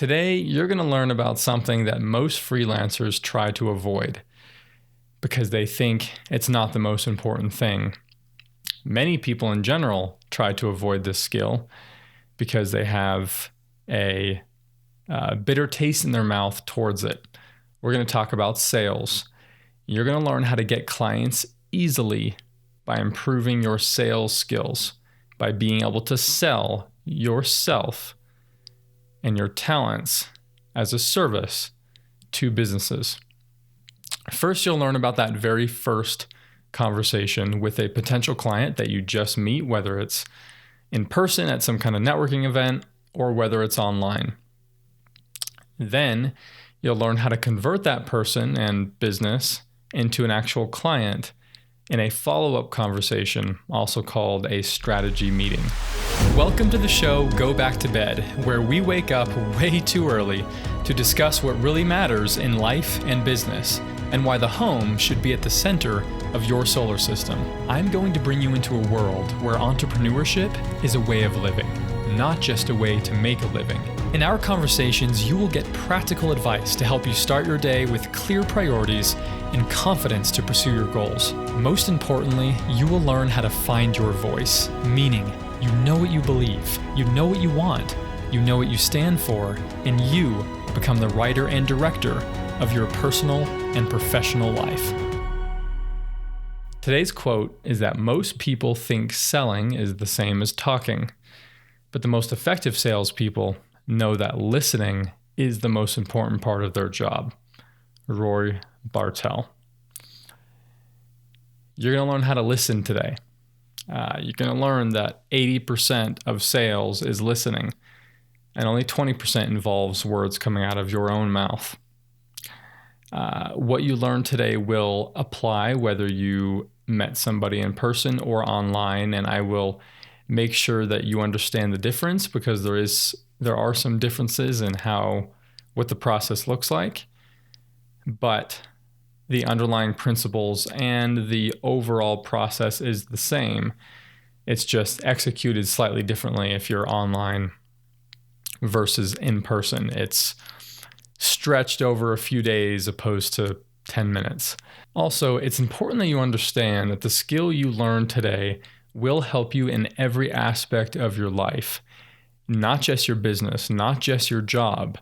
Today, you're going to learn about something that most freelancers try to avoid because they think it's not the most important thing. Many people in general try to avoid this skill because they have a bitter taste in their mouth towards it. We're going to talk about sales. You're going to learn how to get clients easily by improving your sales skills, by being able to sell yourself and your talents as a service to businesses. First, you'll learn about that very first conversation with a potential client that you just meet, whether it's in person at some kind of networking event or whether it's online. Then you'll learn how to convert that person and business into an actual client in a follow-up conversation, also called a strategy meeting. Welcome to the show, Go Back to Bed, where we wake up way too early to discuss what really matters in life and business, and why the home should be at the center of your solar system. I'm going to bring you into a world where entrepreneurship is a way of living, not just a way to make a living. In our conversations, you will get practical advice to help you start your day with clear priorities and confidence to pursue your goals. Most importantly, you will learn how to find your voice, meaning you know what you believe, you know what you want, you know what you stand for, and you become the writer and director of your personal and professional life. Today's quote is that most people think selling is the same as talking, but the most effective salespeople know that listening is the most important part of their job. Roy Bartel. You're going to learn how to listen today. You're going to learn that 80% of sales is listening, and only 20% involves words coming out of your own mouth. What you learn today will apply whether you met somebody in person or online, and I will make sure that you understand the difference because there are some differences in what the process looks like, but the underlying principles and the overall process is the same. It's just executed slightly differently if you're online versus in person. It's stretched over a few days opposed to 10 minutes. Also, it's important that you understand that the skill you learn today will help you in every aspect of your life, not just your business, not just your job.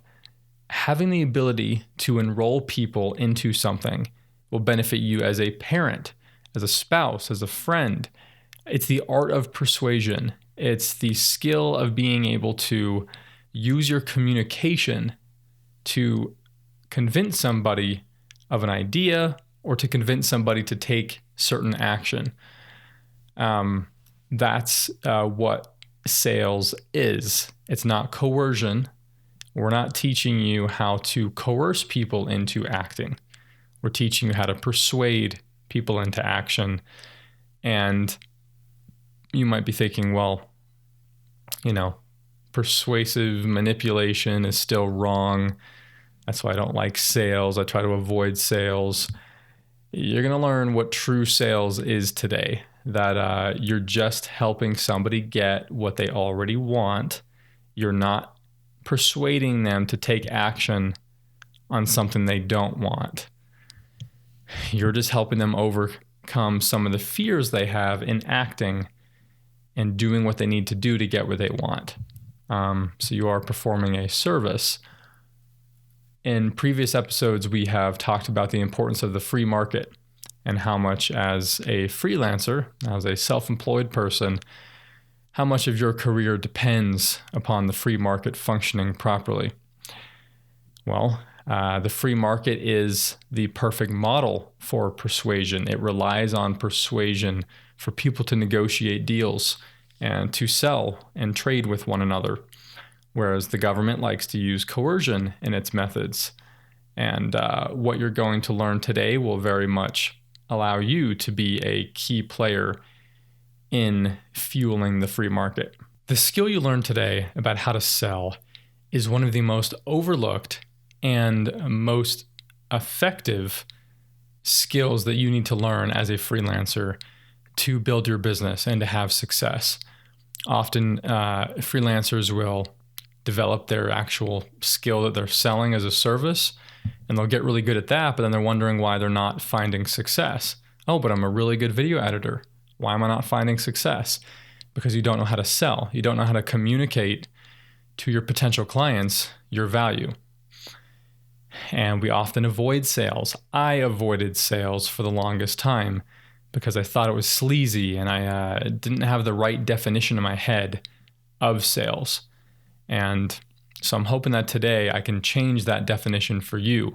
Having the ability to enroll people into something will benefit you as a parent, as a spouse, as a friend. It's the art of persuasion. It's the skill of being able to use your communication to convince somebody of an idea or to convince somebody to take certain action. That's what sales is. It's not coercion. We're not teaching you how to coerce people into acting. We're teaching you how to persuade people into action. And you might be thinking, well, persuasive manipulation is still wrong. That's why I don't like sales. I try to avoid sales. You're going to learn what true sales is today, that you're just helping somebody get what they already want. You're not persuading them to take action on something they don't want. You're just helping them overcome some of the fears they have in acting and doing what they need to do to get where they want. So you are performing a service. In previous episodes, we have talked about the importance of the free market and how much as a freelancer, as a self-employed person, how much of your career depends upon the free market functioning properly. Well, the free market is the perfect model for persuasion. It relies on persuasion for people to negotiate deals and to sell and trade with one another, whereas the government likes to use coercion in its methods. And what you're going to learn today will very much allow you to be a key player in fueling the free market. The skill you learned today about how to sell is one of the most overlooked and most effective skills that you need to learn as a freelancer to build your business and to have success. Often freelancers will develop their actual skill that they're selling as a service, and they'll get really good at that, but then they're wondering why they're not finding success. Oh, but I'm a really good video editor. Why am I not finding success? Because you don't know how to sell. You don't know how to communicate to your potential clients your value. And we often avoid sales. I avoided sales for the longest time because I thought it was sleazy and I didn't have the right definition in my head of sales. And so I'm hoping that today I can change that definition for you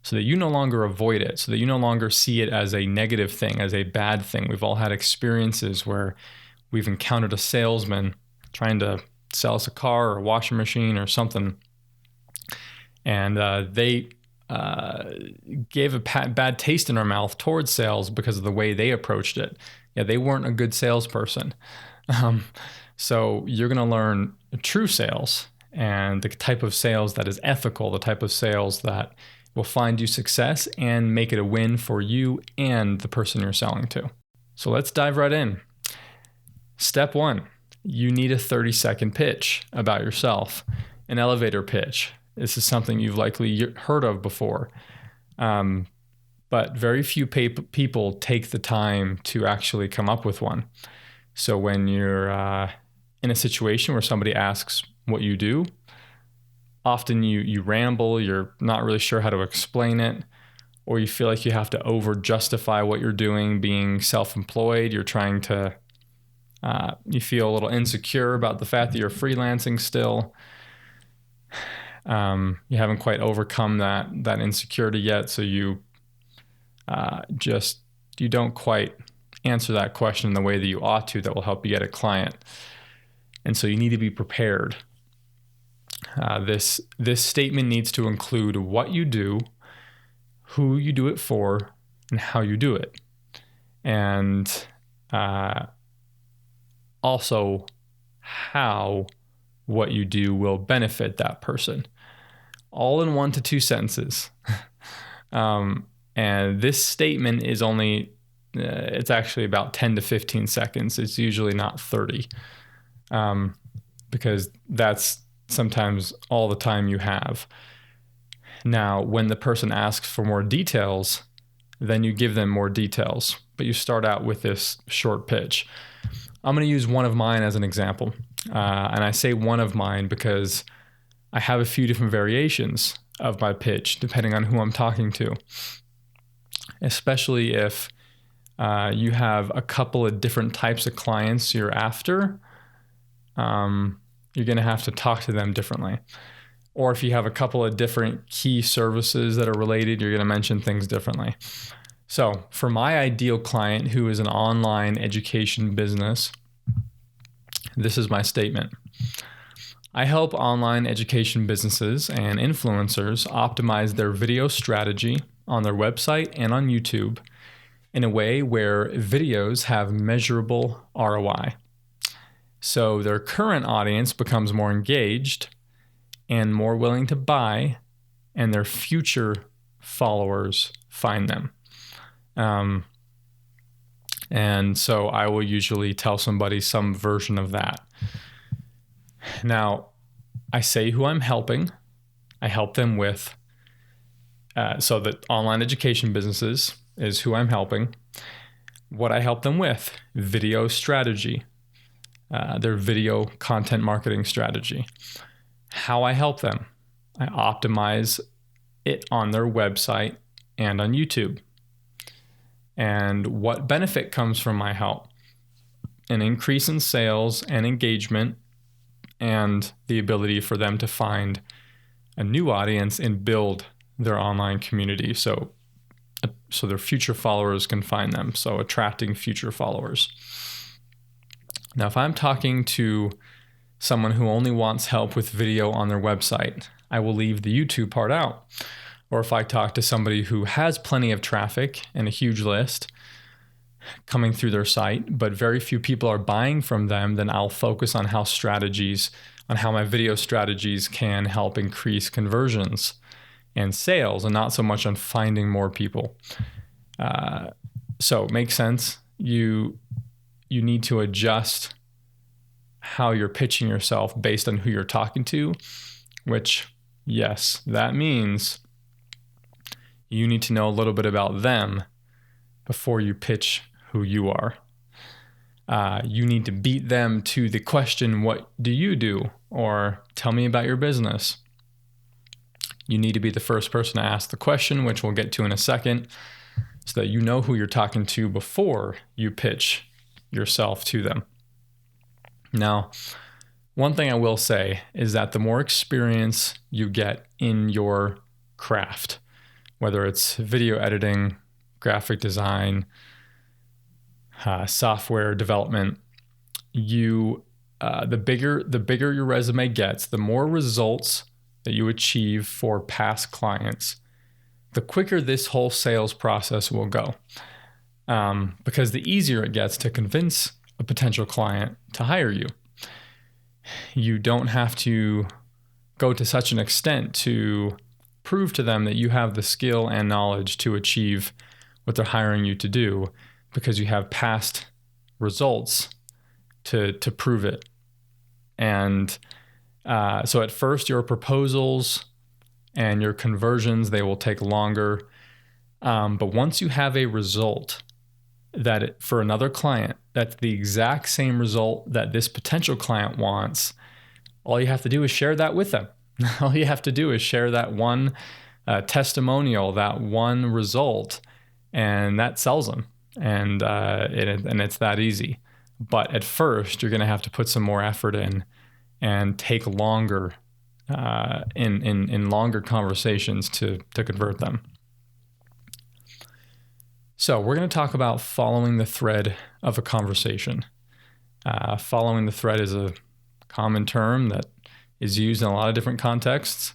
so that you no longer avoid it, so that you no longer see it as a negative thing, as a bad thing. We've all had experiences where we've encountered a salesman trying to sell us a car or a washing machine or something, and they gave a bad taste in our mouth towards sales because of the way they approached it. Yeah, they weren't a good salesperson. So you're going to learn true sales and the type of sales that is ethical, the type of sales that will find you success and make it a win for you and the person you're selling to. So let's dive right in. Step 1, you need a 30-second pitch about yourself, an elevator pitch. This is something you've likely heard of before, but very few people take the time to actually come up with one. So when you're in a situation where somebody asks what you do, often you ramble, you're not really sure how to explain it, or you feel like you have to over-justify what you're doing. Being self-employed, you're trying to, you feel a little insecure about the fact that you're freelancing still. You haven't quite overcome that insecurity yet, so you don't quite answer that question in the way that you ought to that will help you get a client. And so you need to be prepared. This statement needs to include what you do, who you do it for, and how you do it. And also how what you do will benefit that person. All in 1 to 2 sentences. And this statement is only, it's actually about 10 to 15 seconds. It's usually not 30, because that's sometimes all the time you have. Now, when the person asks for more details, then you give them more details, but you start out with this short pitch. I'm going to use one of mine as an example. And I say one of mine because I have a few different variations of my pitch depending on who I'm talking to, especially if you have a couple of different types of clients you're after. You're going to have to talk to them differently. Or if you have a couple of different key services that are related, you're going to mention things differently. So for my ideal client who is an online education business, this is my statement. I help online education businesses and influencers optimize their video strategy on their website and on YouTube in a way where videos have measurable ROI. So their current audience becomes more engaged and more willing to buy, and their future followers find them. And so I will usually tell somebody some version of that. Now, I say who I'm helping. I help them with, so that online education businesses is who I'm helping. What I help them with, video strategy, their video content marketing strategy. How I help them, I optimize it on their website and on YouTube. And what benefit comes from my help? An increase in sales and engagement and the ability for them to find a new audience and build their online community so their future followers can find them, so attracting future followers. Now, if I'm talking to someone who only wants help with video on their website, I will leave the YouTube part out. Or if I talk to somebody who has plenty of traffic and a huge list coming through their site, but very few people are buying from them, then I'll focus on how my video strategies can help increase conversions and sales, and not so much on finding more people. So it makes sense. You need to adjust how you're pitching yourself based on who you're talking to, which, yes, that means you need to know a little bit about them before you pitch who you are. You need to beat them to the question, what do you do? Or tell me about your business. You need to be the first person to ask the question, which we'll get to in a second, so that you know who you're talking to before you pitch yourself to them. Now, one thing I will say is that the more experience you get in your craft, whether it's video editing, graphic design, software development, the bigger your resume gets, the more results that you achieve for past clients, the quicker this whole sales process will go. Because the easier it gets to convince a potential client to hire you. You don't have to go to such an extent to prove to them that you have the skill and knowledge to achieve what they're hiring you to do, because you have past results to prove it. And so at first, your proposals and your conversions, they will take longer. But once you have a result for another client, that's the exact same result that this potential client wants, all you have to do is share that with them. All you have to do is share that one testimonial, that one result, and that sells them. And it's that easy. But at first, you're going to have to put some more effort in and take longer in longer conversations to convert them. So we're going to talk about following the thread of a conversation. Following the thread is a common term that is used in a lot of different contexts.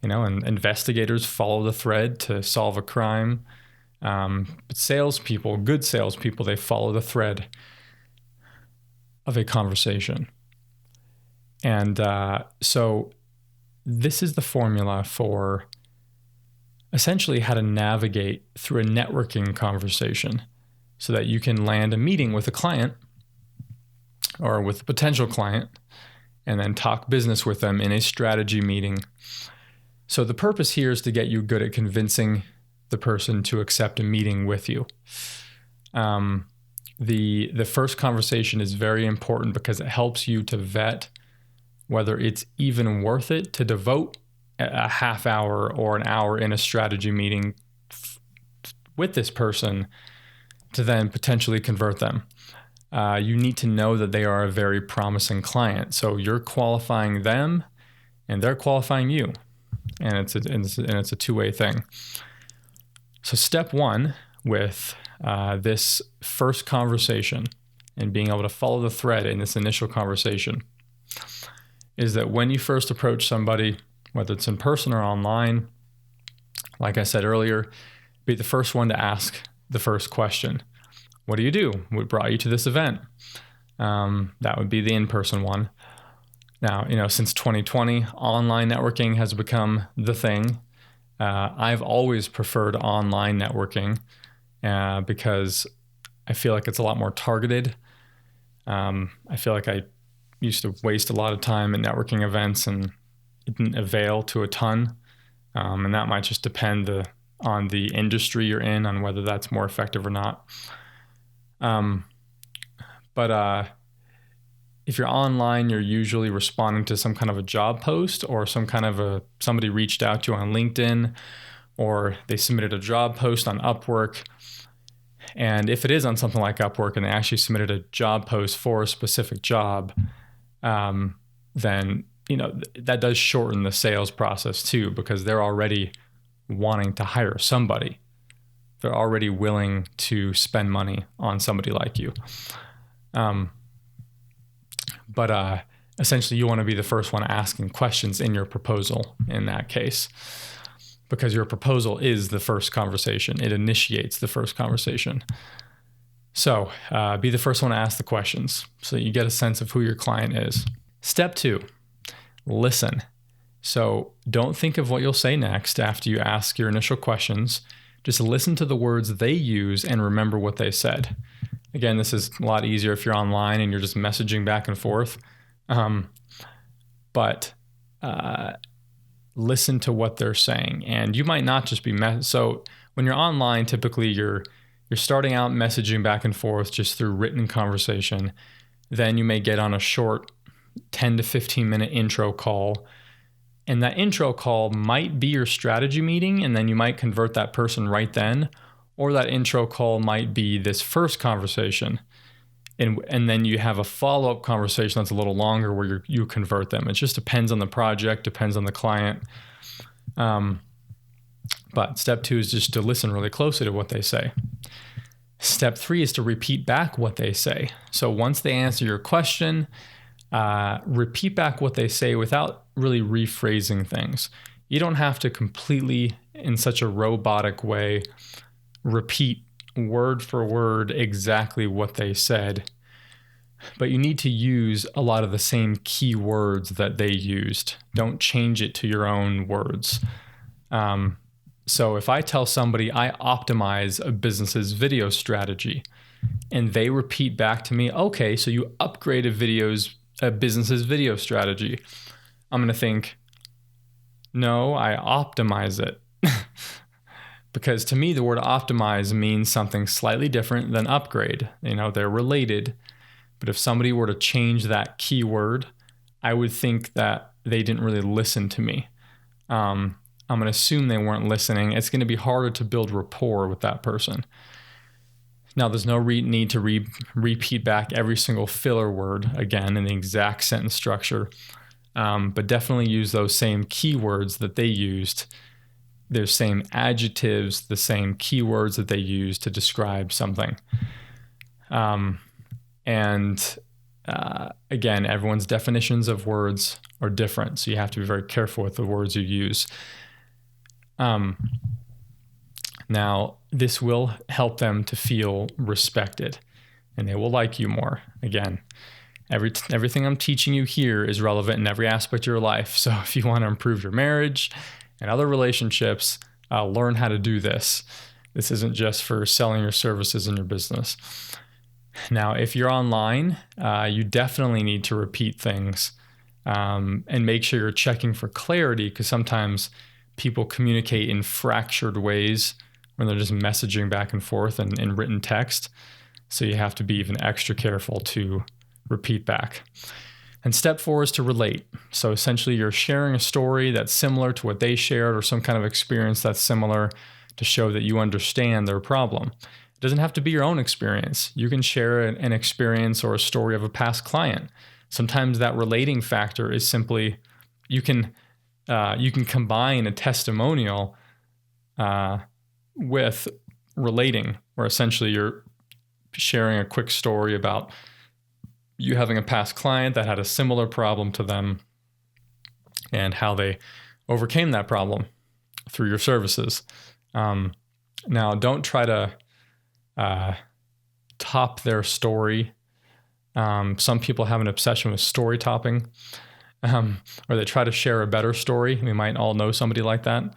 And investigators follow the thread to solve a crime. But salespeople, good salespeople, they follow the thread of a conversation. And so this is the formula for essentially how to navigate through a networking conversation so that you can land a meeting with a client or with a potential client and then talk business with them in a strategy meeting. So the purpose here is to get you good at convincing the person to accept a meeting with you. The first conversation is very important because it helps you to vet whether it's even worth it to devote a half hour or an hour in a strategy meeting with this person to then potentially convert them. You need to know that they are a very promising client. So you're qualifying them and they're qualifying you. And it's a two-way thing. So step one with this first conversation and being able to follow the thread in this initial conversation is that when you first approach somebody, whether it's in person or online, like I said earlier, be the first one to ask the first question. What do you do? What brought you to this event? That would be the in-person one. Now, since 2020, online networking has become the thing. I've always preferred online networking because I feel like it's a lot more targeted. I feel like I used to waste a lot of time at networking events and it didn't avail to a ton. And that might just depend on the industry you're in, on whether that's more effective or not. But if you're online, you're usually responding to some kind of a job post or somebody reached out to you on LinkedIn, or they submitted a job post on Upwork. And if it is on something like Upwork and they actually submitted a job post for a specific job, then that does shorten the sales process too, because they're already wanting to hire somebody. They're already willing to spend money on somebody like you. But essentially you want to be the first one asking questions in your proposal in that case, because your proposal is the first conversation. It initiates the first conversation. So be the first one to ask the questions so that you get a sense of who your client is. Step 2, listen. So don't think of what you'll say next after you ask your initial questions. Just listen to the words they use and remember what they said. Again, this is a lot easier if you're online and you're just messaging back and forth. But listen to what they're saying. And you might not just be so when you're online, typically you're starting out messaging back and forth just through written conversation. Then you may get on a short 10 to 15 minute intro call. And that intro call might be your strategy meeting, and then you might convert that person right then. Or that intro call might be this first conversation. And then you have a follow-up conversation that's a little longer where you convert them. It just depends on the project, depends on the client. But step 2 is just to listen really closely to what they say. Step 3 is to repeat back what they say. So once they answer your question, repeat back what they say without really rephrasing things. You don't have to completely, in such a robotic way, repeat word for word exactly what they said, but you need to use a lot of the same key words that they used. Don't change it to your own words. So if I tell somebody I optimize a business's video strategy and they repeat back to me, okay, so you upgraded a business's video strategy, I'm going to think, no, I optimize it. Because to me, the word optimize means something slightly different than upgrade. They're related. But if somebody were to change that keyword, I would think that they didn't really listen to me. I'm going to assume they weren't listening. It's going to be harder to build rapport with that person. Now, there's no need to repeat back every single filler word again in the exact sentence structure, but definitely use those same keywords that they used, their same adjectives, the same keywords that they used to describe something. Again, everyone's definitions of words are different, so you have to be very careful with the words you use. Now, this will help them to feel respected, and they will like you more. Again, everything I'm teaching you here is relevant in every aspect of your life. So if you want to improve your marriage and other relationships, learn how to do this. This isn't just for selling your services in your business. Now, if you're online, you definitely need to repeat things and make sure you're checking for clarity, because sometimes people communicate in fractured ways when they're just messaging back and forth in written text. So you have to be even extra careful to repeat back. And step 4 is to relate. So essentially you're sharing a story that's similar to what they shared, or some kind of experience that's similar, to show that you understand their problem. It doesn't have to be your own experience. You can share an experience or a story of a past client. Sometimes that relating factor is simply you can combine a testimonial with relating, where essentially you're sharing a quick story about you having a past client that had a similar problem to them and how they overcame that problem through your services. Now, don't try to top their story. Some people have an obsession with story topping, or they try to share a better story. We might all know somebody like that.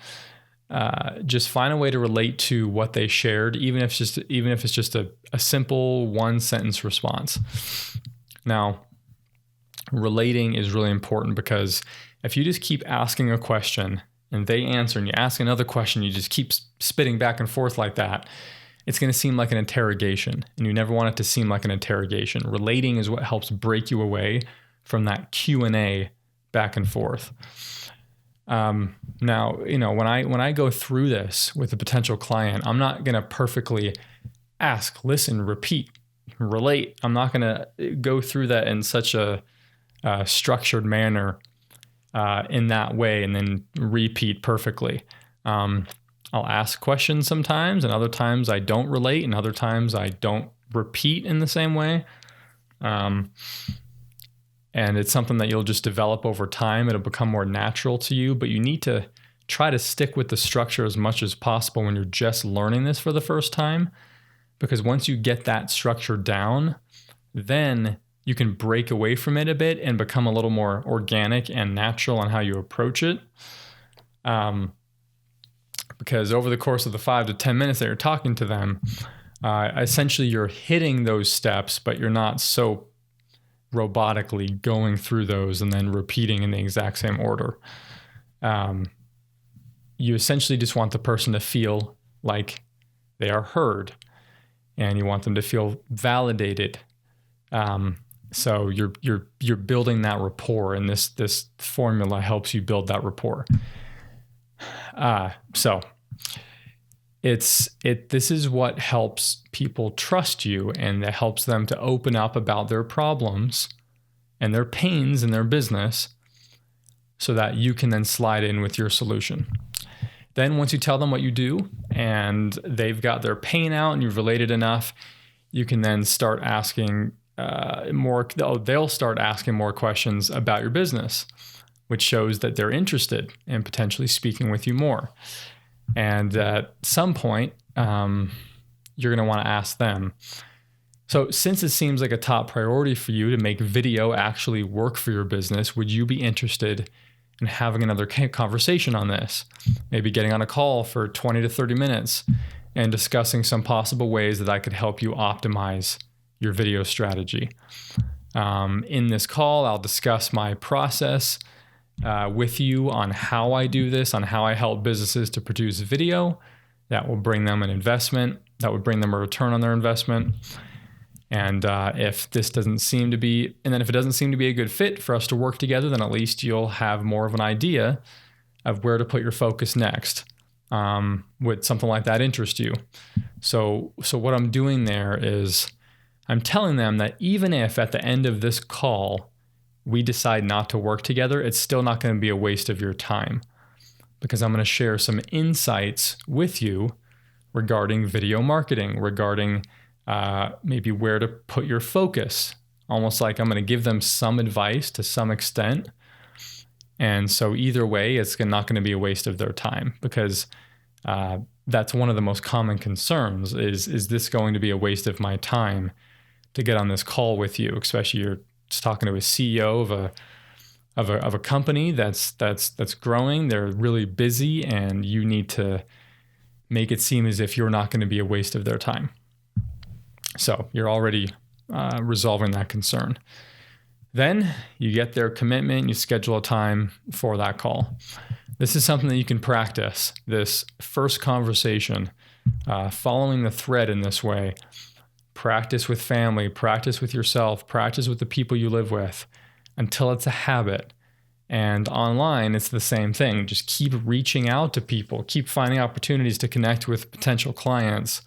Just find a way to relate to what they shared, even if it's just a simple 1-sentence response. Now, relating is really important, because if you just keep asking a question and they answer, and you ask another question, you just keep spitting back and forth like that, it's going to seem like an interrogation, and you never want it to seem like an interrogation. Relating is what helps break you away from that Q&A back and forth. Now, when I go through this with a potential client, I'm not going to perfectly ask, listen, repeat, relate. I'm not going to go through that in such a structured manner in that way and then repeat perfectly. I'll ask questions sometimes, and other times I don't relate, and other times I don't repeat in the same way. And it's something that you'll just develop over time. It'll become more natural to you, but you need to try to stick with the structure as much as possible when you're just learning this for the first time, because once you get that structure down, then you can break away from it a bit and become a little more organic and natural on how you approach it. Because over the course of the 5 to 10 minutes that you're talking to them, essentially you're hitting those steps, but you're not so robotically going through those and then repeating in the exact same order. You essentially just want the person to feel like they are heard, and you want them to feel validated. So you're building that rapport, and this formula helps you build that rapport. So this is what helps people trust you, and that helps them to open up about their problems and their pains in their business, so that you can then slide in with your solution. Then once you tell them what you do and they've got their pain out and you've related enough, you can then start asking they'll start asking more questions about your business, which shows that they're interested in potentially speaking with you more. And at some point, you're going to want to ask them. So since it seems like a top priority for you to make video actually work for your business, would you be interested in having another conversation on this? Maybe getting on a call for 20 to 30 minutes and discussing some possible ways that I could help you optimize your video strategy. In this call, I'll discuss my process with you on how I do this, on how I help businesses to produce video that will bring them an investment, that would bring them a return on their investment. And if it doesn't seem to be a good fit for us to work together, then at least you'll have more of an idea of where to put your focus next. Would something like that interest you? So what I'm doing there is I'm telling them that even if at the end of this call we decide not to work together, it's still not going to be a waste of your time, because I'm going to share some insights with you regarding video marketing, regarding maybe where to put your focus. Almost like I'm going to give them some advice to some extent. And so either way, it's not going to be a waste of their time, because that's one of the most common concerns is this going to be a waste of my time to get on this call with you, especially you're just talking to a CEO of a company that's growing. They're really busy, and you need to make it seem as if you're not going to be a waste of their time. So you're already resolving that concern. Then you get their commitment, you schedule a time for that call. This is something that you can practice, this first conversation, following the thread in this way. Practice with family, practice with yourself, practice with the people you live with until it's a habit. And online, it's the same thing. Just keep reaching out to people, keep finding opportunities to connect with potential clients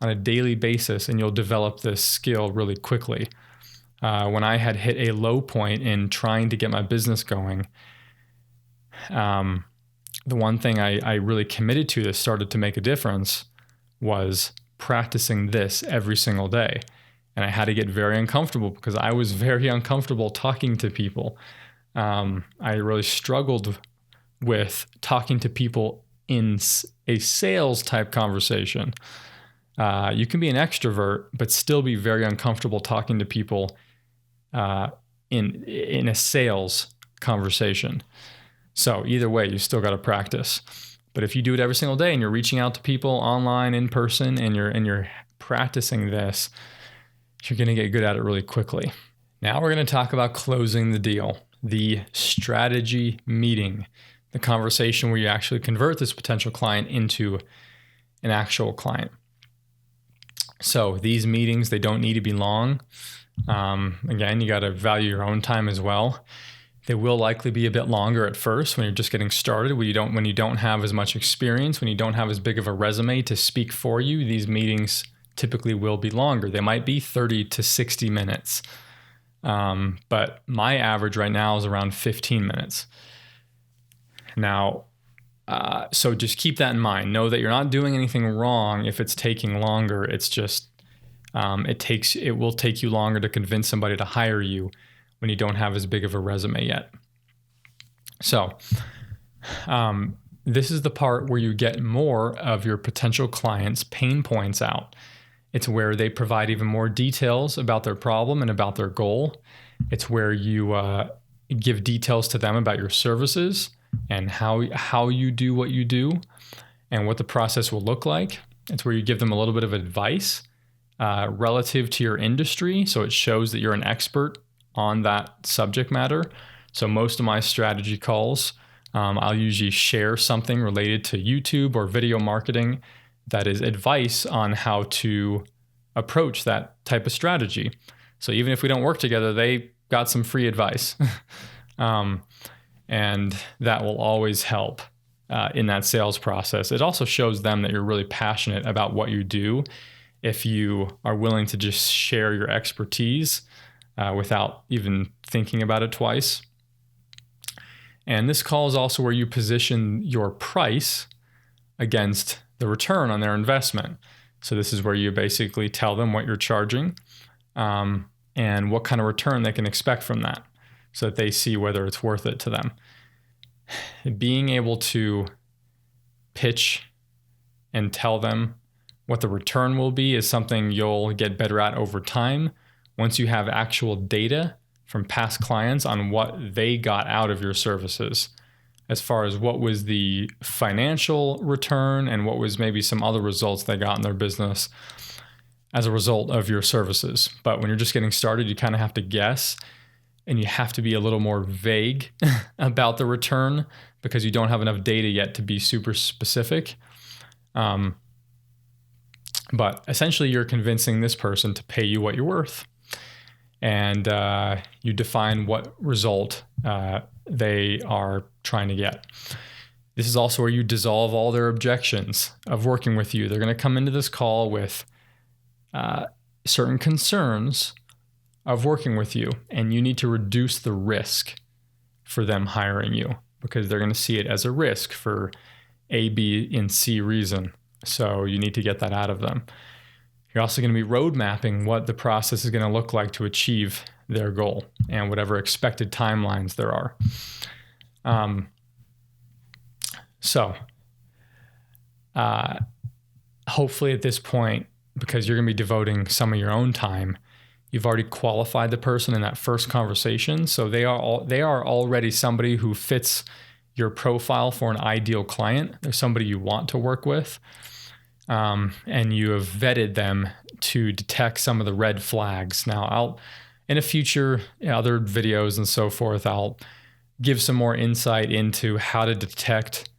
on a daily basis, and you'll develop this skill really quickly. When I had hit a low point in trying to get my business going, the one thing I really committed to that started to make a difference was practicing this every single day. And I had to get very uncomfortable, because I was very uncomfortable talking to people. I really struggled with talking to people in a sales type conversation. You can be an extrovert, but still be very uncomfortable talking to people in a sales conversation. So either way, you still got to practice. But if you do it every single day and you're reaching out to people online, in person, and you're practicing this, you're going to get good at it really quickly. Now we're going to talk about closing the deal, the strategy meeting, the conversation where you actually convert this potential client into an actual client. So these meetings, they don't need to be long. Again, you got to value your own time as well. They will likely be a bit longer at first when you're just getting started, when you don't have as much experience, when you don't have as big of a resume to speak for you. These meetings typically will be longer. They might be 30 to 60 minutes. But my average right now is around 15 minutes. Now, so just keep that in mind. Know that you're not doing anything wrong if it's taking longer. It's just, it will take you longer to convince somebody to hire you when you don't have as big of a resume yet. So, this is the part where you get more of your potential clients' pain points out. It's where they provide even more details about their problem and about their goal. It's where you give details to them about your services and how you do what you do and what the process will look like. It's where you give them a little bit of advice relative to your industry, so it shows that you're an expert on that subject matter. So most of my strategy calls, I'll usually share something related to YouTube or video marketing that is advice on how to approach that type of strategy. So even if we don't work together, they got some free advice. And that will always help in that sales process. It also shows them that you're really passionate about what you do if you are willing to just share your expertise without even thinking about it twice. And this call is also where you position your price against the return on their investment. So this is where you basically tell them what you're charging and what kind of return they can expect from that, so that they see whether it's worth it to them. Being able to pitch and tell them what the return will be is something you'll get better at over time once you have actual data from past clients on what they got out of your services, as far as what was the financial return and what was maybe some other results they got in their business as a result of your services. But when you're just getting started, you kind of have to guess, and you have to be a little more vague about the return because you don't have enough data yet to be super specific. But essentially, you're convincing this person to pay you what you're worth. And you define what result they are trying to get. This is also where you dissolve all their objections of working with you. They're going to come into this call with certain concerns of working with you, and you need to reduce the risk for them hiring you because they're going to see it as a risk for A, B, and C reason. So you need to get that out of them. You're also going to be road mapping what the process is going to look like to achieve their goal and whatever expected timelines there are. Hopefully at this point, because you're going to be devoting some of your own time, you've already qualified the person in that first conversation. So they are already somebody who fits your profile for an ideal client. They're somebody you want to work with. And you have vetted them to detect some of the red flags. Now, in a future other videos and so forth, I'll give some more insight into how to detect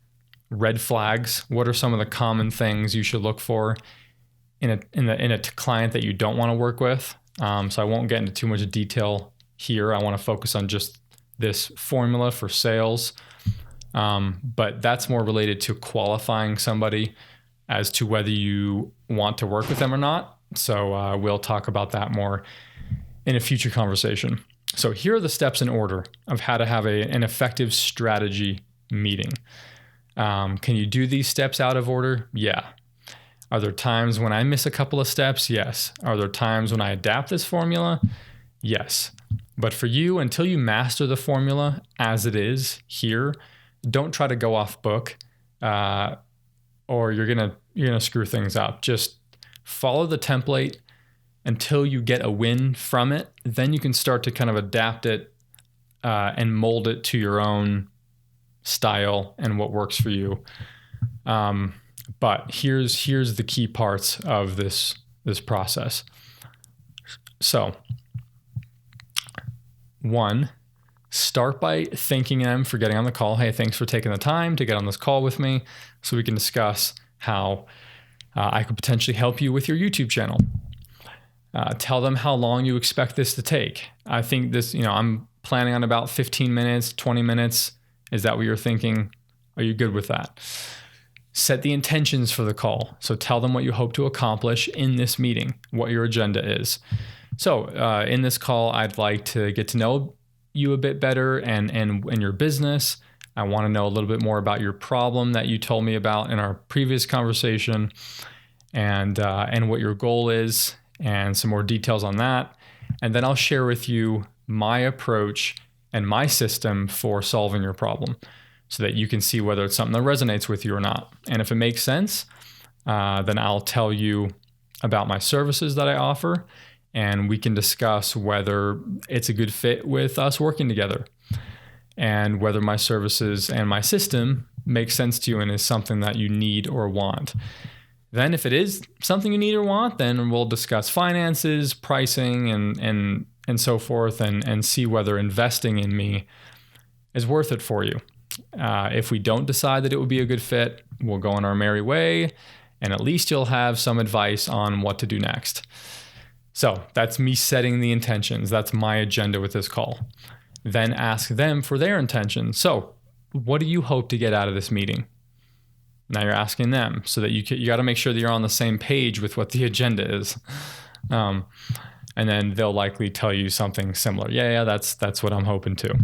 red flags. What are some of the common things you should look for in a client that you don't want to work with? So I won't get into too much detail here. I want to focus on just this formula for sales. But that's more related to qualifying somebody as to whether you want to work with them or not. So we'll talk about that more in a future conversation. So here are the steps in order of how to have an effective strategy meeting. Can you do these steps out of order? Yeah. Are there times when I miss a couple of steps? Yes. Are there times when I adapt this formula? Yes. But for you, until you master the formula as it is here, don't try to go off book. Or you're gonna screw things up. Just follow the template until you get a win from it. Then you can start to kind of adapt it and mold it to your own style and what works for you. But here's the key parts of this process. So, 1, start by thanking them for getting on the call. Hey, thanks for taking the time to get on this call with me so we can discuss how I could potentially help you with your YouTube channel. Tell them how long you expect this to take. I think this, I'm planning on about 15 minutes, 20 minutes. Is that what you're thinking? Are you good with that? Set the intentions for the call. So tell them what you hope to accomplish in this meeting, what your agenda is. So in this call, I'd like to get to know you a bit better and your business. I want to know a little bit more about your problem that you told me about in our previous conversation, and what your goal is, and some more details on that. And then I'll share with you my approach and my system for solving your problem, so that you can see whether it's something that resonates with you or not. And if it makes sense, then I'll tell you about my services that I offer, and we can discuss whether it's a good fit with us working together, and whether my services and my system make sense to you and is something that you need or want. Then if it is something you need or want, then we'll discuss finances, pricing, and and so forth, and see whether investing in me is worth it for you. If we don't decide that it would be a good fit, we'll go on our merry way, and at least you'll have some advice on what to do next. So that's me setting the intentions. That's my agenda with this call. Then ask them for their intentions. So what do you hope to get out of this meeting? Now you're asking them, so that you got to make sure that you're on the same page with what the agenda is. And then they'll likely tell you something similar. Yeah, that's what I'm hoping to.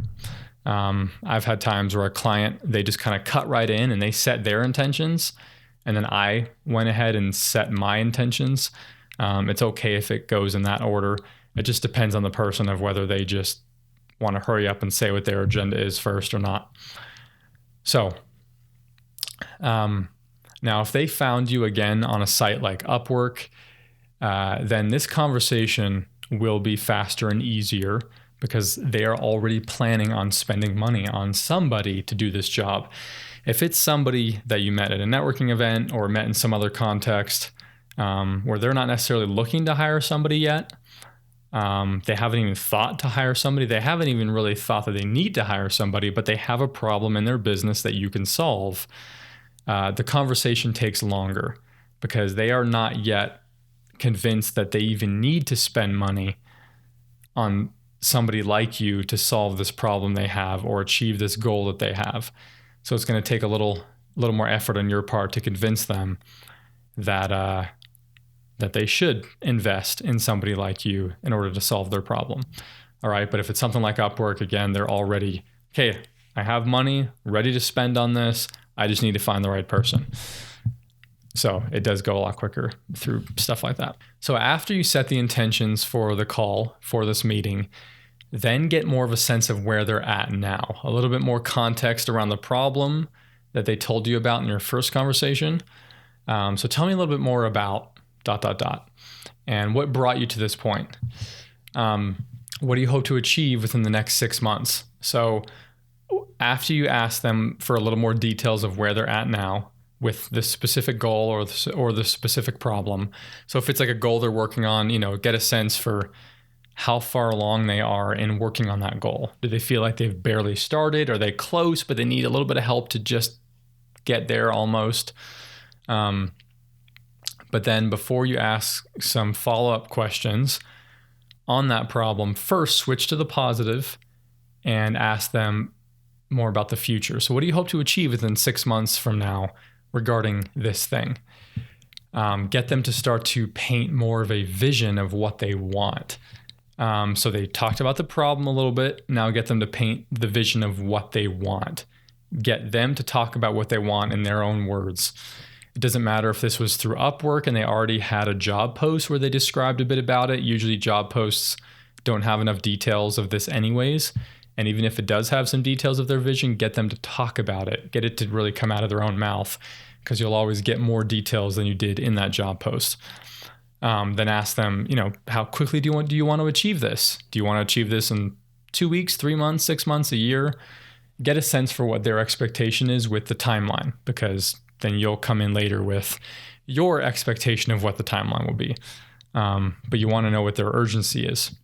I've had times where a client, they just kind of cut right in and they set their intentions, and then I went ahead and set my intentions. It's okay if it goes in that order. It just depends on the person of whether they just want to hurry up and say what their agenda is first or not. So now if they found you again on a site like Upwork, then this conversation will be faster and easier, because they are already planning on spending money on somebody to do this job. If it's somebody that you met at a networking event or met in some other context where they're not necessarily looking to hire somebody yet, they haven't even thought to hire somebody, they haven't even really thought that they need to hire somebody, but they have a problem in their business that you can solve, the conversation takes longer, because they are not yet convinced that they even need to spend money on somebody like you to solve this problem they have or achieve this goal that they have. So it's going to take a little more effort on your part to convince them that they should invest in somebody like you in order to solve their problem. All right. But if it's something like Upwork, again, they're already, okay, I have money ready to spend on this. I just need to find the right person. So it does go a lot quicker through stuff like that. So after you set the intentions for the call, for this meeting, then get more of a sense of where they're at now, a little bit more context around the problem that they told you about in your first conversation. So tell me a little bit more about ... and what brought you to this point. What do you hope to achieve within the next 6 months? So after you ask them for a little more details of where they're at now with the specific goal or the specific problem. So if it's like a goal they're working on, get a sense for how far along they are in working on that goal. Do they feel like they've barely started? Are they close, but they need a little bit of help to just get there almost? But then before you ask some follow-up questions on that problem, first switch to the positive and ask them more about the future. So what do you hope to achieve within 6 months from now regarding this thing? Get them to start to paint more of a vision of what they want. So they talked about the problem a little bit. Now get them to paint the vision of what they want. Get them to talk about what they want in their own words. It doesn't matter if this was through Upwork and they already had a job post where they described a bit about it. Usually job posts don't have enough details of this anyways. And even if it does have some details of their vision, get them to talk about it. Get it to really come out of their own mouth, because you'll always get more details than you did in that job post. Then ask them, how quickly do you want to achieve this? Do you want to achieve this in 2 weeks, 3 months, 6 months, a year? Get a sense for what their expectation is with the timeline, because then you'll come in later with your expectation of what the timeline will be. But you want to know what their urgency is.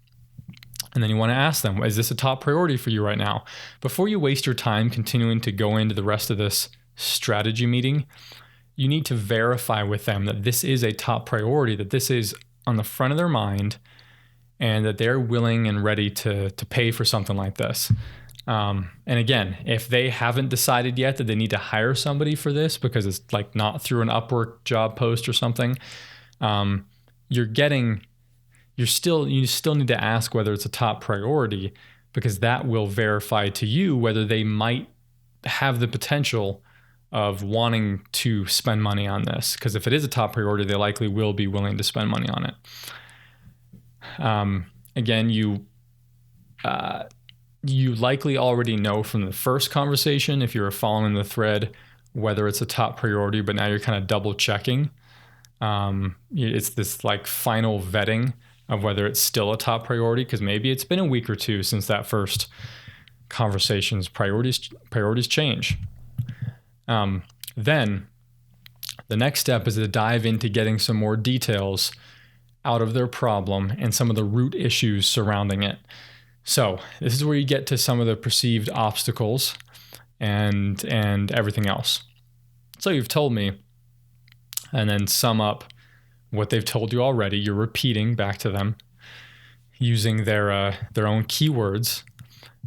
And then you want to ask them, is this a top priority for you right now? Before you waste your time continuing to go into the rest of this strategy meeting, you need to verify with them that this is a top priority, that this is on the front of their mind, and that they're willing and ready to pay for something like this. And again, if they haven't decided yet that they need to hire somebody for this because it's like not through an Upwork job post or something, you still need to ask whether it's a top priority, because that will verify to you whether they might have the potential of wanting to spend money on this. Because if it is a top priority, they likely will be willing to spend money on it. Again, you likely already know from the first conversation, if you were following the thread, whether it's a top priority, but now you're kind of double checking. It's this like final vetting of whether it's still a top priority, because maybe it's been a week or two since that first conversation's priorities change. Then the next step is to dive into getting some more details out of their problem and some of the root issues surrounding it. So this is where you get to some of the perceived obstacles and everything else. So you've told me, and then sum up what they've told you already. You're repeating back to them using their own keywords.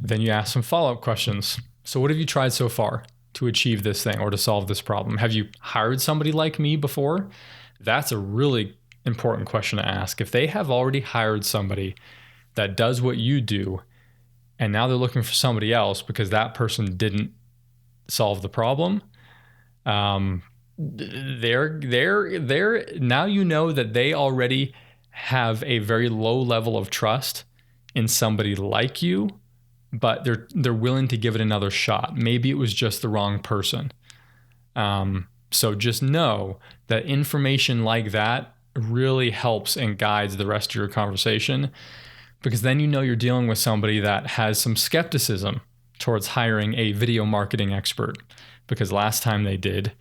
Then you ask some follow-up questions. So what have you tried so far to achieve this thing or to solve this problem? Have you hired somebody like me before? That's a really important question to ask. If they have already hired somebody that does what you do, and now they're looking for somebody else because that person didn't solve the problem, they're now you know that they already have a very low level of trust in somebody like you, but they're willing to give it another shot. Maybe it was just the wrong person. So just know that information like that really helps and guides the rest of your conversation, because then you know you're dealing with somebody that has some skepticism towards hiring a video marketing expert, because last time they did,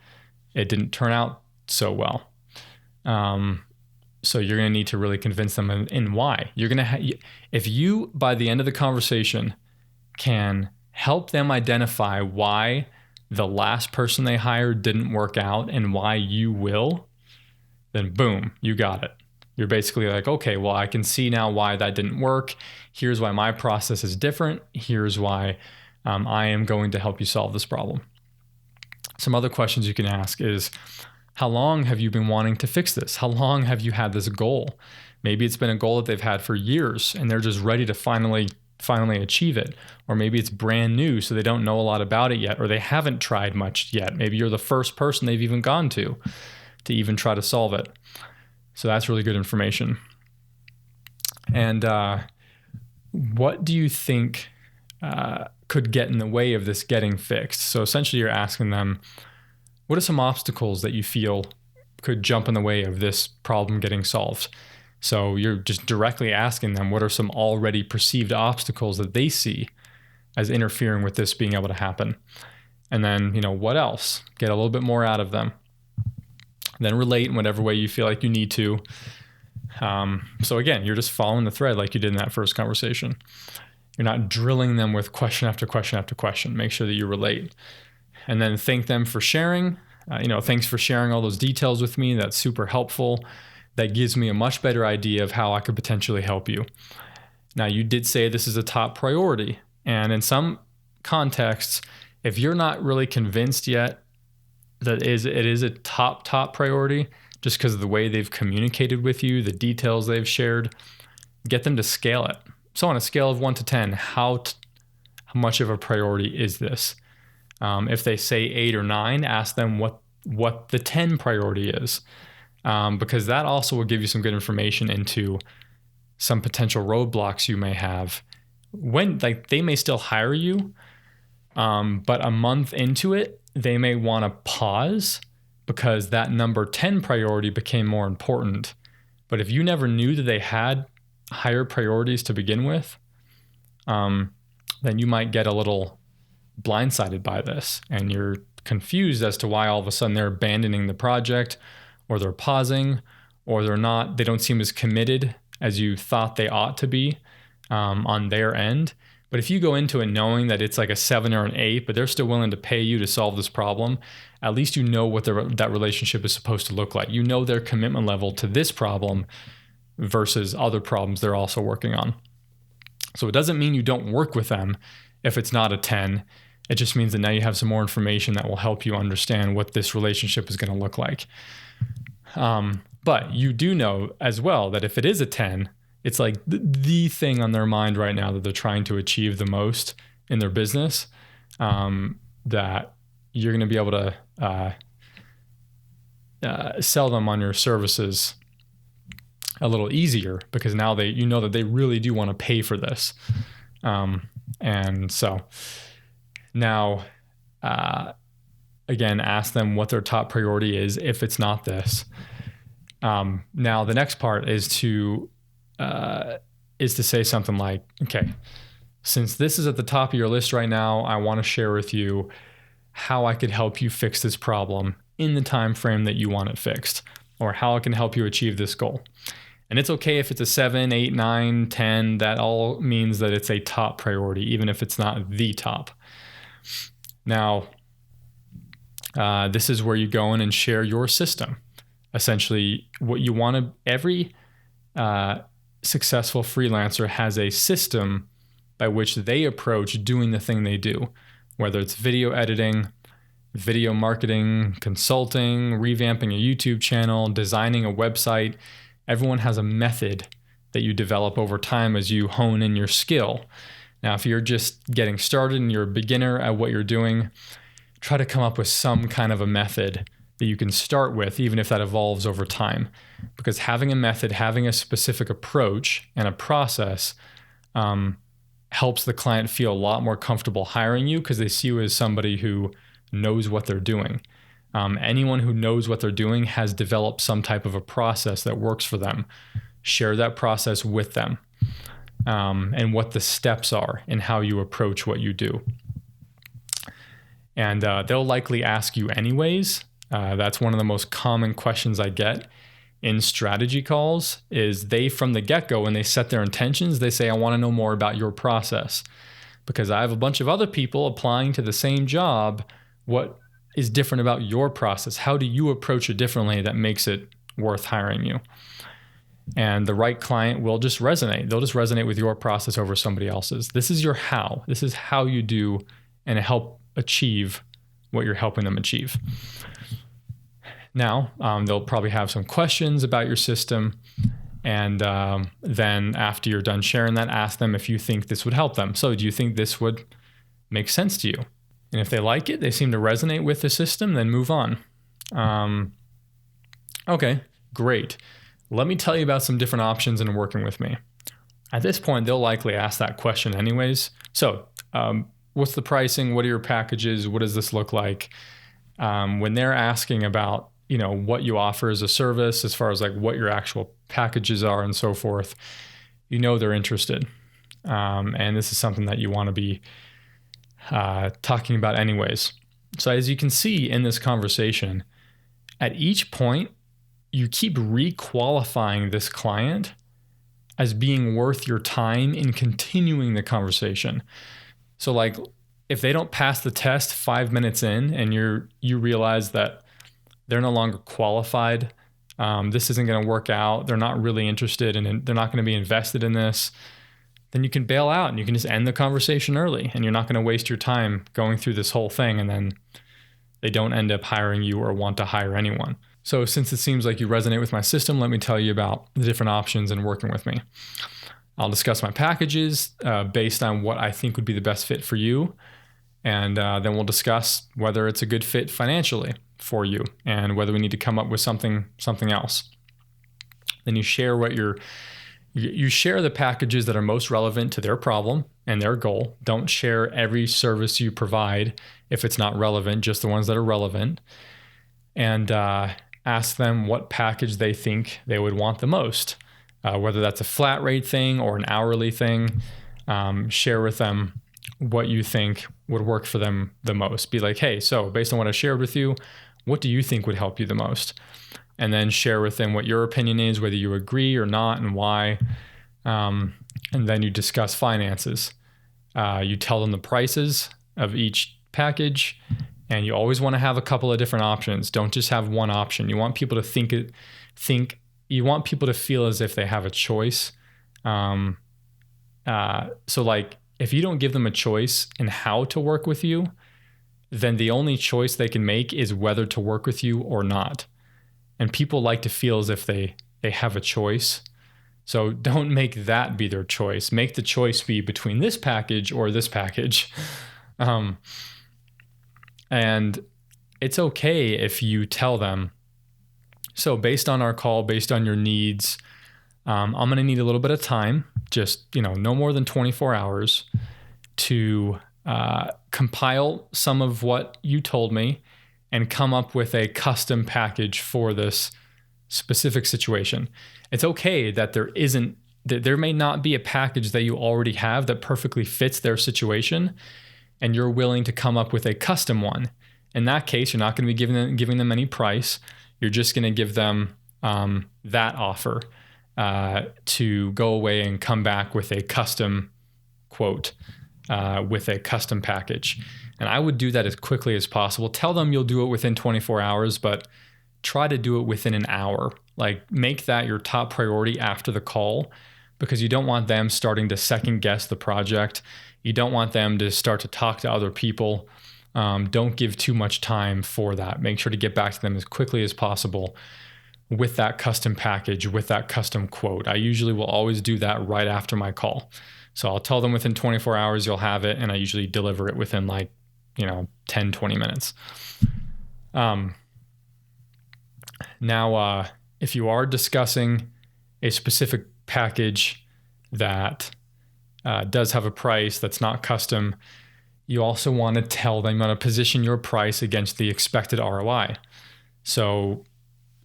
it didn't turn out so well. So you're going to need to really convince them in why. You're going to if you, by the end of the conversation, can help them identify why the last person they hired didn't work out and why you will, then boom, you got it. You're basically like, okay, well, I can see now why that didn't work. Here's why my process is different. Here's why I am going to help you solve this problem. Some other questions you can ask is, how long have you been wanting to fix this? How long have you had this goal? Maybe it's been a goal that they've had for years and they're just ready to finally achieve it. Or maybe it's brand new, so they don't know a lot about it yet, or they haven't tried much yet. Maybe you're the first person they've even gone to even try to solve it. So that's really good information. And what do you think could get in the way of this getting fixed? So essentially you're asking them, what are some obstacles that you feel could jump in the way of this problem getting solved? So you're just directly asking them, what are some already perceived obstacles that they see as interfering with this being able to happen? And then, what else? Get a little bit more out of them. Then relate in whatever way you feel like you need to. So again, you're just following the thread like you did in that first conversation. You're not drilling them with question after question after question. Make sure that you relate. And then thank them for sharing. Thanks for sharing all those details with me. That's super helpful. That gives me a much better idea of how I could potentially help you. Now, you did say this is a top priority. And in some contexts, if you're not really convinced yet that it is a top priority, just because of the way they've communicated with you, the details they've shared, get them to scale it. So on a scale of 1 to 10, how much of a priority is this? If they say 8 or 9, ask them what the 10 priority is, because that also will give you some good information into some potential roadblocks you may have. When they may still hire you, but a month into it, they may want to pause because that number 10 priority became more important. But if you never knew that they had higher priorities to begin with, then you might get a little blindsided by this, and you're confused as to why all of a sudden they're abandoning the project, or they're pausing, or they don't seem as committed as you thought they ought to be on their end. But if you go into it knowing that it's like a 7 or an 8, but they're still willing to pay you to solve this problem, at least you know what that relationship is supposed to look like. You know their commitment level to this problem versus other problems they're also working on. So it doesn't mean you don't work with them if it's not a 10. It just means that now you have some more information that will help you understand what this relationship is going to look like. But you do know as well that if it is a 10, it's like the thing on their mind right now that they're trying to achieve the most in their business, that you're going to be able to sell them on your services a little easier, because now you know that they really do want to pay for this. And so now, again, ask them what their top priority is if it's not this. Now the next part is to say something like, okay, since this is at the top of your list right now, I want to share with you how I could help you fix this problem in the time frame that you want it fixed, or how I can help you achieve this goal. And it's okay if it's a 7, 8, 9, 10. That all means that it's a top priority, even if it's not the top. Now, this is where you go in and share your system. Essentially, what you want to, every successful freelancer has a system by which they approach doing the thing they do, whether it's video editing, video marketing, consulting, revamping a YouTube channel, designing a website. Everyone has a method that you develop over time as you hone in your skill. Now, if you're just getting started and you're a beginner at what you're doing, try to come up with some kind of a method that you can start with, even if that evolves over time. Because having a method, having a specific approach and a process helps the client feel a lot more comfortable hiring you because they see you as somebody who knows what they're doing. Anyone who knows what they're doing has developed some type of a process that works for them. Share that process with them and what the steps are in how you approach what you do. And they'll likely ask you anyways. That's one of the most common questions I get in strategy calls is they, from the get-go, when they set their intentions, they say, I want to know more about your process because I have a bunch of other people applying to the same job. What is different about your process? How do you approach it differently that makes it worth hiring you? And the right client will just resonate. They'll just resonate with your process over somebody else's. This is your how. This is how you do and help achieve what you're helping them achieve. Now, they'll probably have some questions about your system. And then after you're done sharing that, ask them if you think this would help them. So do you think this would make sense to you? And if they like it, they seem to resonate with the system, then move on. Okay, great. Let me tell you about some different options in working with me. At this point, they'll likely ask that question anyways. So what's the pricing? What are your packages? What does this look like? When they're asking about, what you offer as a service, as far as like what your actual packages are and so forth, they're interested. And this is something that you want to be talking about anyways. So as you can see in this conversation, at each point, you keep requalifying this client as being worth your time in continuing the conversation. So like if they don't pass the test 5 minutes in and you realize that they're no longer qualified, this isn't going to work out, they're not really interested and they're not going to be invested in this, then you can bail out and you can just end the conversation early and you're not going to waste your time going through this whole thing and then they don't end up hiring you or want to hire anyone. So since it seems like you resonate with my system, let me tell you about the different options in working with me. I'll discuss my packages based on what I think would be the best fit for you. And then we'll discuss whether it's a good fit financially for you and whether we need to come up with something else. Then you share you share the packages that are most relevant to their problem and their goal. Don't share every service you provide if it's not relevant, just the ones that are relevant. And ask them what package they think they would want the most, whether that's a flat rate thing or an hourly thing. Share with them what you think would work for them the most. Be like, hey, so based on what I shared with you, what do you think would help you the most? And then share with them what your opinion is, whether you agree or not and why. And then you discuss finances. You tell them the prices of each package. And you always want to have a couple of different options. Don't just have one option. You want people to you want people to feel as if they have a choice. So like if you don't give them a choice in how to work with you, then the only choice they can make is whether to work with you or not. And people like to feel as if they have a choice. So don't make that be their choice. Make the choice be between this package or this package. And it's okay if you tell them, so based on our call, based on your needs, I'm going to need a little bit of time, just, no more than 24 hours to compile some of what you told me and come up with a custom package for this specific situation. It's okay that there may not be a package that you already have that perfectly fits their situation, and you're willing to come up with a custom one. In that case, you're not going to be giving them any price. You're just going to give them that offer. to go away and come back with a custom quote, with a custom package. And I would do that as quickly as possible. Tell them you'll do it within 24 hours, but try to do it within an hour. Like, make that your top priority after the call, because you don't want them starting to second guess the project. You don't want them to start to talk to other people. Don't give too much time for that. Make sure to get back to them as quickly as possible with that custom package, with that custom quote. I usually will always do that right after my call. So I'll tell them within 24 hours you'll have it, and I usually deliver it within 10, 20 minutes. Now, if you are discussing a specific package that does have a price that's not custom, you also want to tell them, you want to position your price against the expected ROI. So,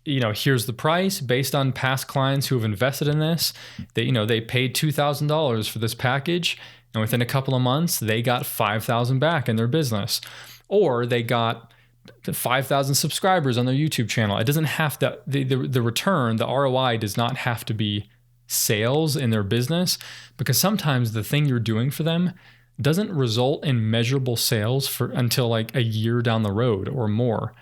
here's the price based on past clients who have invested in this. They paid $2,000 for this package, and within a couple of months, they got $5,000 back in their business, or they got 5,000 subscribers on their YouTube channel. It doesn't have to, the return, the ROI does not have to be sales in their business, because sometimes the thing you're doing for them doesn't result in measurable sales until like a year down the road or more,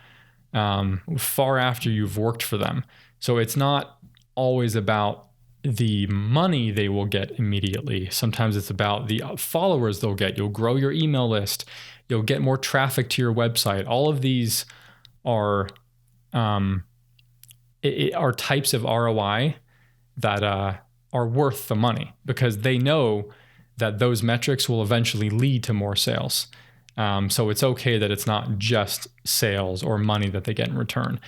far after you've worked for them. So it's not always about the money they will get immediately. Sometimes it's about the followers they'll get. You'll grow your email list. You'll get more traffic to your website. All of these are types of ROI that are worth the money, because they know that those metrics will eventually lead to more sales. So it's okay that it's not just sales or money that they get in return.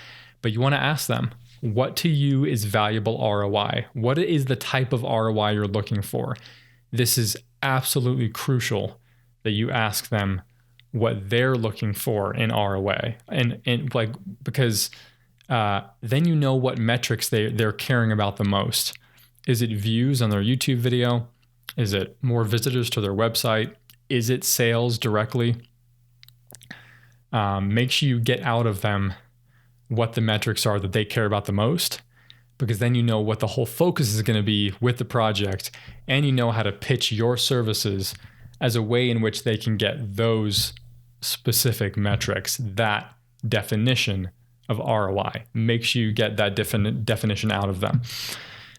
But you want to ask them, what to you is valuable ROI? What is the type of ROI you're looking for? This is absolutely crucial that you ask them what they're looking for in ROI. Because then you know what metrics they're caring about the most. Is it views on their YouTube video? Is it more visitors to their website? Is it sales directly? Make sure you get out of them what the metrics are that they care about the most, because then you know what the whole focus is going to be with the project, and you know how to pitch your services as a way in which they can get those specific metrics, that definition of ROI. Make sure you get that definition out of them.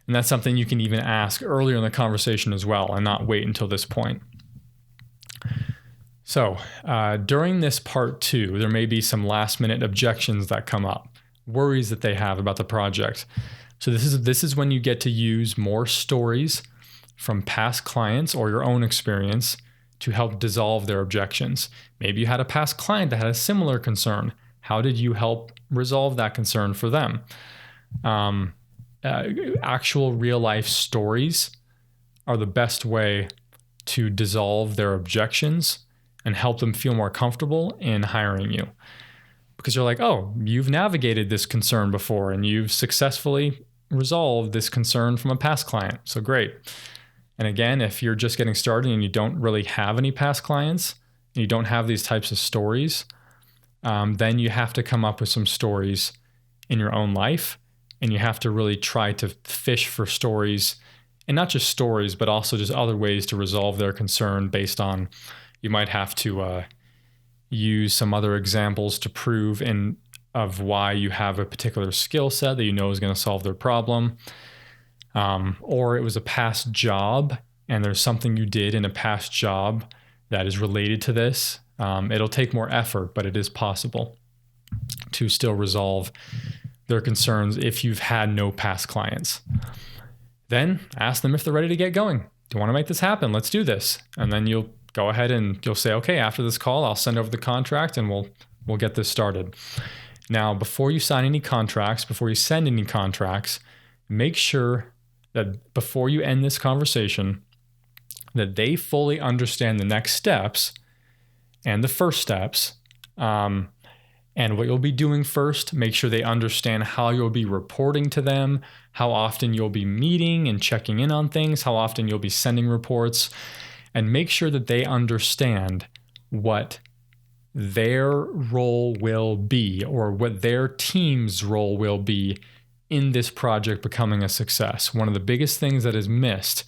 And that's something you can even ask earlier in the conversation as well, and not wait until this point. So during this part 2, there may be some last minute objections that come up, worries that they have about the project. So this is when you get to use more stories from past clients or your own experience to help dissolve their objections. Maybe you had a past client that had a similar concern. How did you help resolve that concern for them? Actual real life stories are the best way to dissolve their objections and help them feel more comfortable in hiring you. Because you're like, oh, you've navigated this concern before and you've successfully resolved this concern from a past client. So great. And again, if you're just getting started and you don't really have any past clients, and you don't have these types of stories, then you have to come up with some stories in your own life, and you have to really try to fish for stories, and not just stories, but also just other ways to resolve their concern based on, you might have to use some other examples to prove of why you have a particular skill set that you know is going to solve their problem. Or it was a past job and there's something you did in a past job that is related to this. It'll take more effort, but it is possible to still resolve their concerns if you've had no past clients. Then ask them if they're ready to get going. Do you want to make this happen? Let's do this. And then you'll go ahead and you'll say, okay, after this call, I'll send over the contract and we'll get this started. Now, before you sign any contracts, before you send any contracts, make sure that before you end this conversation, that they fully understand the next steps and the first steps, and what you'll be doing first. Make sure they understand how you'll be reporting to them, how often you'll be meeting and checking in on things, how often you'll be sending reports, and make sure that they understand what their role will be or what their team's role will be in this project becoming a success. One of the biggest things that is missed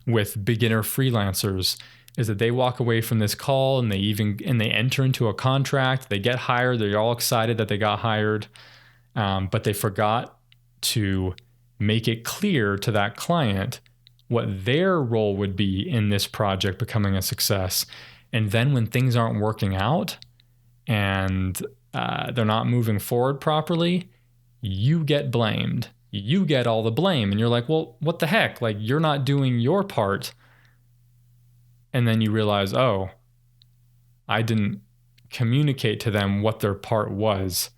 with beginner freelancers is that they walk away from this call and they enter into a contract, they get hired, they're all excited that they got hired, but they forgot to make it clear to that client what their role would be in this project becoming a success. And then when things aren't working out and they're not moving forward properly, you get blamed. You get all the blame. And you're like, well, what the heck? Like, you're not doing your part. And then you realize, oh, I didn't communicate to them what their part was.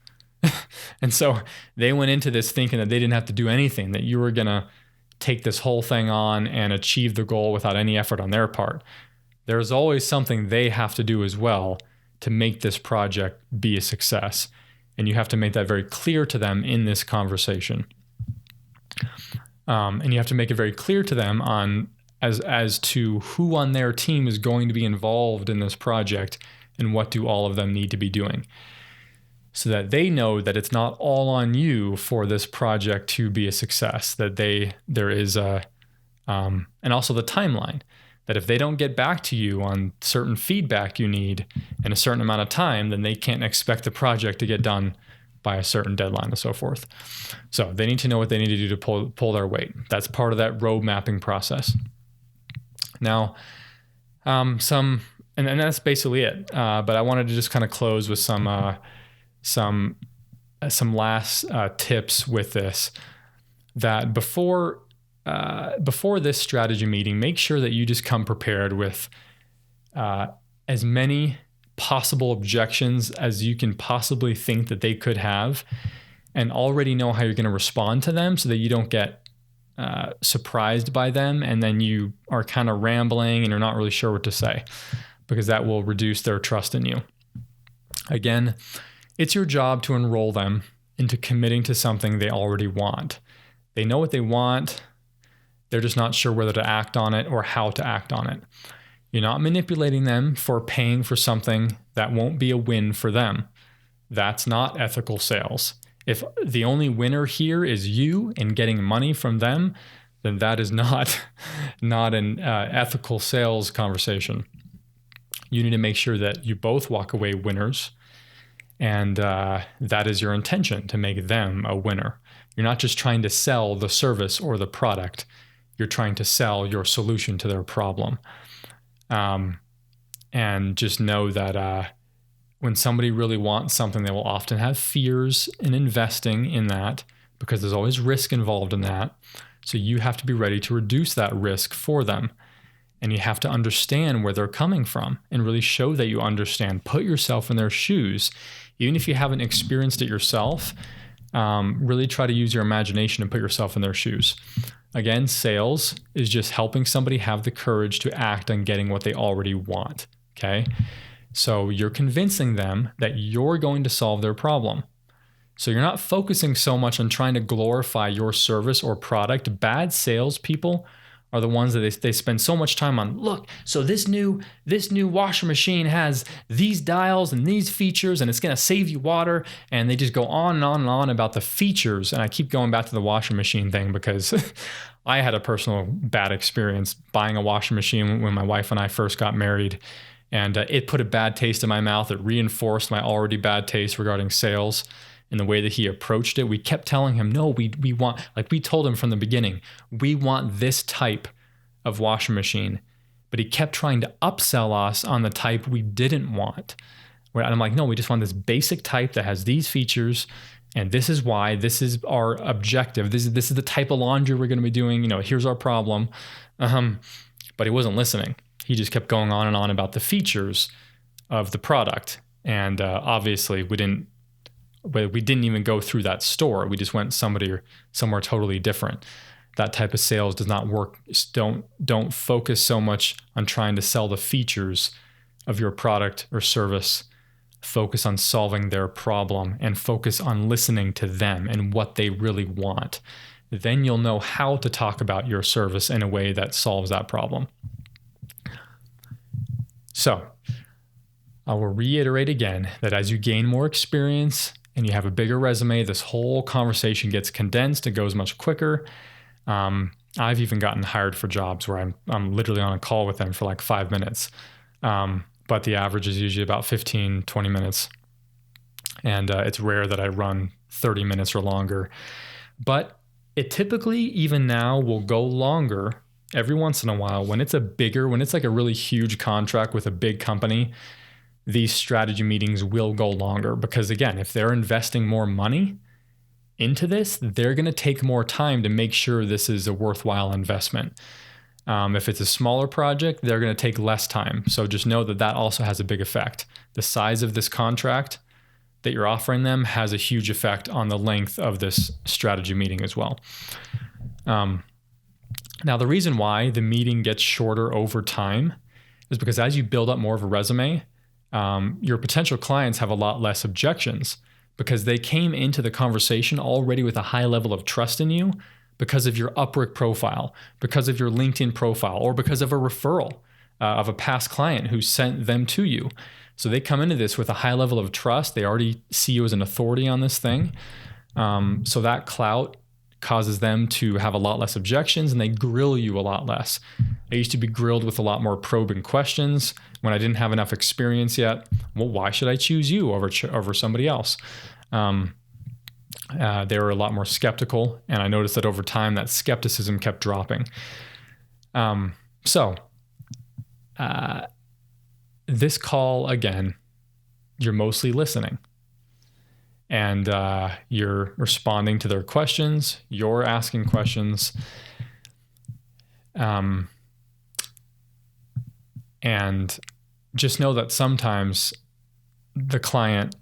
And so they went into this thinking that they didn't have to do anything, that you were going to take this whole thing on and achieve the goal without any effort on their part. There's always something they have to do as well to make this project be a success. And you have to make that very clear to them in this conversation. And you have to make it very clear to them as to who on their team is going to be involved in this project and what do all of them need to be doing, so that they know that it's not all on you for this project to be a success, that there is and also the timeline, that if they don't get back to you on certain feedback you need in a certain amount of time, then they can't expect the project to get done by a certain deadline and so forth. So they need to know what they need to do to pull their weight. That's part of that road mapping process. Now, and that's basically it. But I wanted to just kind of close with some last tips with this. That before this strategy meeting, make sure that you just come prepared with as many possible objections as you can possibly think that they could have, and already know how you're going to respond to them so that you don't get surprised by them and then you are kind of rambling and you're not really sure what to say, because that will reduce their trust in you. Again, it's your job to enroll them into committing to something they already want. They know what they want. They're just not sure whether to act on it or how to act on it. You're not manipulating them for paying for something that won't be a win for them. That's not ethical sales. If the only winner here is you and getting money from them, then that is not an ethical sales conversation. You need to make sure that you both walk away winners, and that is your intention, to make them a winner. You're not just trying to sell the service or the product. You're trying to sell your solution to their problem. And just know that when somebody really wants something, they will often have fears in investing in that, because there's always risk involved in that. So you have to be ready to reduce that risk for them. And you have to understand where they're coming from and really show that you understand. Put yourself in their shoes. Even if you haven't experienced it yourself, really try to use your imagination and put yourself in their shoes. Again, sales is just helping somebody have the courage to act on getting what they already want, okay? So you're convincing them that you're going to solve their problem. So you're not focusing so much on trying to glorify your service or product. Bad salespeople are the ones that they spend so much time on. Look, so this new washer machine has these dials and these features, and it's going to save you water. And they just go on and on and on about the features. And I keep going back to the washing machine thing because I had a personal bad experience buying a washing machine when my wife and I first got married. And it put a bad taste in my mouth. It reinforced my already bad taste regarding sales and the way that he approached it. We kept telling him, no, we want, like we told him from the beginning, we want this type of washing machine. But he kept trying to upsell us on the type we didn't want. And I'm like, no, we just want this basic type that has these features. And this is why, this is our objective. This is the type of laundry we're going to be doing. Here's our problem. But he wasn't listening. He just kept going on and on about the features of the product. And obviously we didn't even go through that store. We just went somewhere totally different. That type of sales does not work. Just don't focus so much on trying to sell the features of your product or service. Focus on solving their problem and focus on listening to them and what they really want. Then you'll know how to talk about your service in a way that solves that problem. So I will reiterate again that as you gain more experience and you have a bigger resume, this whole conversation gets condensed. It goes much quicker. I've even gotten hired for jobs where I'm literally on a call with them for like 5 minutes. But the average is usually about 15, 20 minutes. And it's rare that I run 30 minutes or longer. But it typically, even now, will go longer every once in a while. When it's like a really huge contract with a big company, these strategy meetings will go longer because, again, if they're investing more money into this, they're going to take more time to make sure this is a worthwhile investment. If it's a smaller project, they're going to take less time. So just know that also has a big effect. The size of this contract that you're offering them has a huge effect on the length of this strategy meeting as well. Now, the reason why the meeting gets shorter over time is because as you build up more of a resume, your potential clients have a lot less objections because they came into the conversation already with a high level of trust in you because of your Upwork profile, because of your LinkedIn profile, or because of a referral of a past client who sent them to you. So they come into this with a high level of trust. They already see you as an authority on this thing. So that clout causes them to have a lot less objections, and they grill you a lot less. I used to be grilled with a lot more probing questions when I didn't have enough experience yet. Well, why should I choose you over somebody else? They were a lot more skeptical, and I noticed that over time that skepticism kept dropping. This call, again, you're mostly listening. And you're responding to their questions. You're asking questions. And just know that sometimes the client,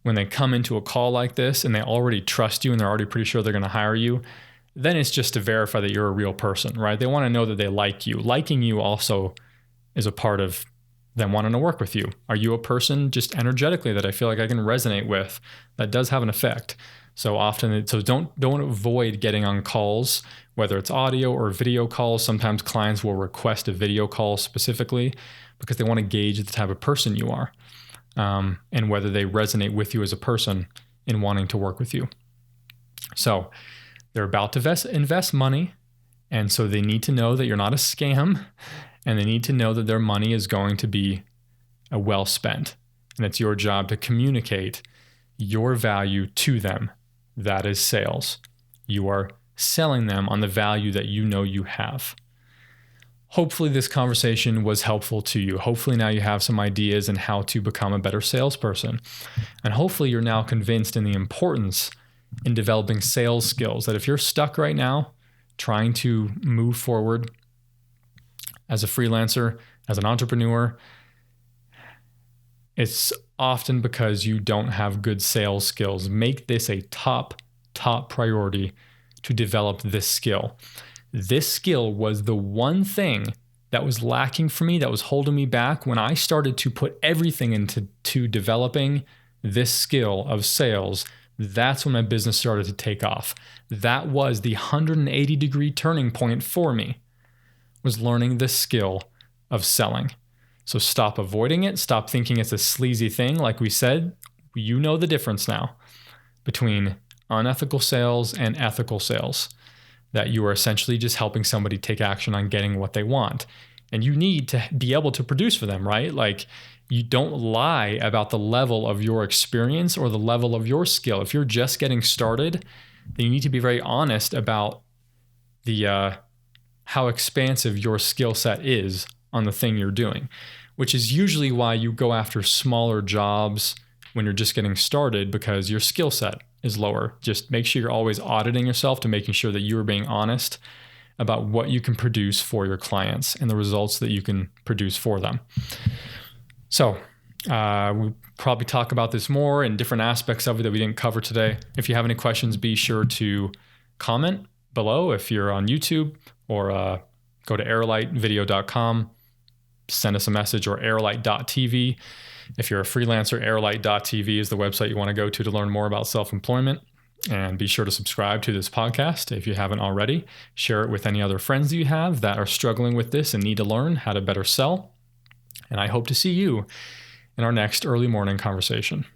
when they come into a call like this and they already trust you and they're already pretty sure they're going to hire you, then it's just to verify that you're a real person, right? They want to know that they like you. Liking you also is a part of them wanting to work with you. Are you a person just energetically that I feel like I can resonate with? That does have an effect. So don't avoid getting on calls, whether it's audio or video calls. Sometimes clients will request a video call specifically because they want to gauge the type of person you are, and whether they resonate with you as a person in wanting to work with you. So they're about to invest money, and so they need to know that you're not a scam. And they need to know that their money is going to be well spent. And it's your job to communicate your value to them. That is sales. You are selling them on the value that you know you have. Hopefully this conversation was helpful to you. Hopefully now you have some ideas on how to become a better salesperson. And hopefully you're now convinced in the importance in developing sales skills, that if you're stuck right now trying to move forward as a freelancer, as an entrepreneur, it's often because you don't have good sales skills. Make this a top priority to develop this skill. This skill was the one thing that was lacking for me, that was holding me back when I started to put everything into developing this skill of sales. That's when my business started to take off. That was the 180-degree turning point for me, was learning this skill of selling. So stop avoiding it. Stop thinking it's a sleazy thing. Like we said, you know the difference now between unethical sales and ethical sales, that you are essentially just helping somebody take action on getting what they want. And you need to be able to produce for them, right? Like, you don't lie about the level of your experience or the level of your skill. If you're just getting started, then you need to be very honest about the how expansive your skill set is on the thing you're doing, which is usually why you go after smaller jobs when you're just getting started, because your skill set is lower. Just make sure you're always auditing yourself to making sure that you are being honest about what you can produce for your clients and the results that you can produce for them. So we'll probably talk about this more in different aspects of it that we didn't cover today. If you have any questions, be sure to comment below if you're on YouTube, or go to airlightvideo.com, send us a message, or airlight.tv. If you're a freelancer, airlight.tv is the website you want to go to learn more about self-employment. And be sure to subscribe to this podcast if you haven't already. Share it with any other friends that you have that are struggling with this and need to learn how to better sell. And I hope to see you in our next early morning conversation.